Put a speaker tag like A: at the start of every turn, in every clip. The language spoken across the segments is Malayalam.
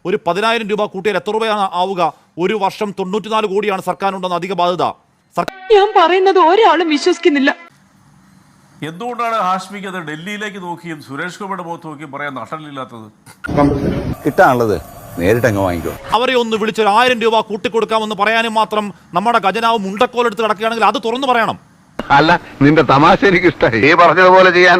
A: ഒരു 10,000 രൂപ കൂട്ടിയാൽ എത്ര രൂപയാണ് ആവുക? ഒരു വർഷം 94 കോടിയാണ് സർക്കാരിനുണ്ടെന്ന് അധിക ബാധ്യത.
B: ഞാൻ പറയുന്നത് ഒരാളും വിശ്വസിക്കുന്നില്ല.
C: എന്തുകൊണ്ടാണ് ഹാഷ്മിക്ക് അത് ഡൽഹിയിലേക്ക് നോക്കിയും സുരേഷ് ഗോപിയുടെ മുഖത്ത് നോക്കിയും പറയാൻ നട്ടലില്ലാത്തത്?
D: കിട്ടാനുള്ളത് നേരിട്ടങ്ങ് വാങ്ങിക്കോ.
A: അവരെ ഒന്ന് വിളിച്ചൊരു 1000 രൂപ കൂട്ടിക്കൊടുക്കാമെന്ന് പറയാനും മാത്രം നമ്മുടെ ഖജനാവ് മുണ്ടക്കോലെടുത്ത് കിടക്കുകയാണെങ്കിൽ അത് തുറന്നു പറയണം.
D: അല്ല, നിന്റെ തമാശ എനിക്ക് ഇഷ്ടമായി. നീ പറഞ്ഞതുപോലെ ചെയ്യാൻ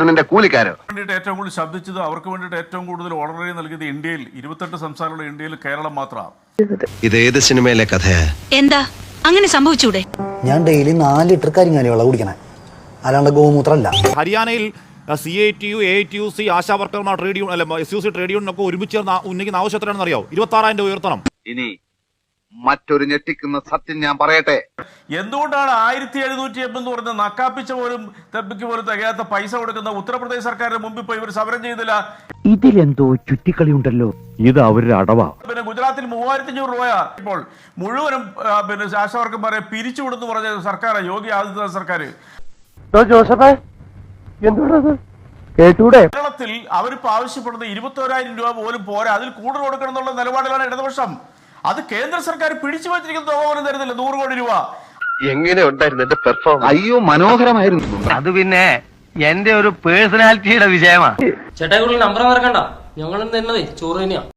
D: നിന്റെ കൂലിക്കാരോ
C: വേണ്ടിയിട്ട് ഏറ്റവും കൂടുതൽ ശബ്ദിച്ചത്, അവർക്ക് വേണ്ടിയിട്ട് ഏറ്റവും കൂടുതൽ ഓർഡർ നൽകിയത് ഇന്ത്യയിൽ 28 സംസ്ഥാനമുള്ള ഇന്ത്യയിൽ കേരളം മാത്രമാണ്.
E: ഇത് ഏത് സിനിമയിലെ കഥയാ?
F: എന്താ അങ്ങനെ സംഭവിച്ചൂടെ?
G: ഞാൻ ഡെയിലി 4 ലിറ്റർ കരിങ്ങാലി വെള്ളം കുടിക്കണേ, അല്ലാണ്ട് ഗോമൂത്രമല്ല.
A: ഹരിയാനയിൽ CITU, AITUC, ആശാ വർക്കർമാർ ട്രേഡ് യൂണിയൻ അല്ല SUC ട്രേഡ് യൂണിയനൊക്കെ ഒരുമിച്ച് ഉന്നയിക്കുന്ന ആവശ്യം എത്രയാണെന്ന് അറിയാമോ? 26,000 രൂപ ഉയർത്തണം.
D: ഇനി മറ്റൊരു ഞെട്ടിക്കുന്ന സത്യം ഞാൻ പറയട്ടെ.
C: എന്തുകൊണ്ടാണ് 1780 എന്ന് പറഞ്ഞ നക്കാപ്പിച്ച പോലും തെപ്പിക്ക് പോലും തികയാത്ത പൈസ കൊടുക്കുന്ന ഉത്തർപ്രദേശ് സർക്കാരിന് മുമ്പിൽ പോയി ഇവർ സമരം ചെയ്തില്ല?
H: ഇതിലെന്തോ ചുറ്റിക്കളി ഉണ്ടല്ലോ. ഇത് അവരുടെ അടവാ.
C: പിന്നെ ഗുജറാത്തിൽ 3500 രൂപയാ ഇപ്പോൾ മുഴുവനും പിന്നെ ആശാവർക്കന്മാരെ പിരിച്ചുവിടുന്നു പറഞ്ഞ സർക്കാർ, യോഗി ആദിത്യനാഥ് സർക്കാർ. കേരളത്തിൽ അവരിപ്പോ ആവശ്യപ്പെടുന്നത് 21,000 രൂപ പോലും പോരാ, അതിൽ കൂടുതൽ കൊടുക്കണം എന്നുള്ള നിലപാടിലാണ് ഇടതുപക്ഷം. അത് കേന്ദ്ര സർക്കാർ പിടിച്ചു വെച്ചിരിക്കുന്ന തുക പോലും തരുന്നില്ല, 100 കോടി രൂപ.
D: എങ്ങനെ ഉണ്ടായിരുന്നു എന്റെ പെർഫോമൻസ്? അയ്യോ, മനോഹരമായിരുന്നു.
H: അത് പിന്നെ എന്റെ ഒരു പേഴ്സണാലിറ്റിയുടെ വിഷയമാണ്.
I: ചേട്ടാ, നമ്പർ മറക്കണ്ട, ഞങ്ങളും തന്നതേ ചോറ് തന്നെയാ.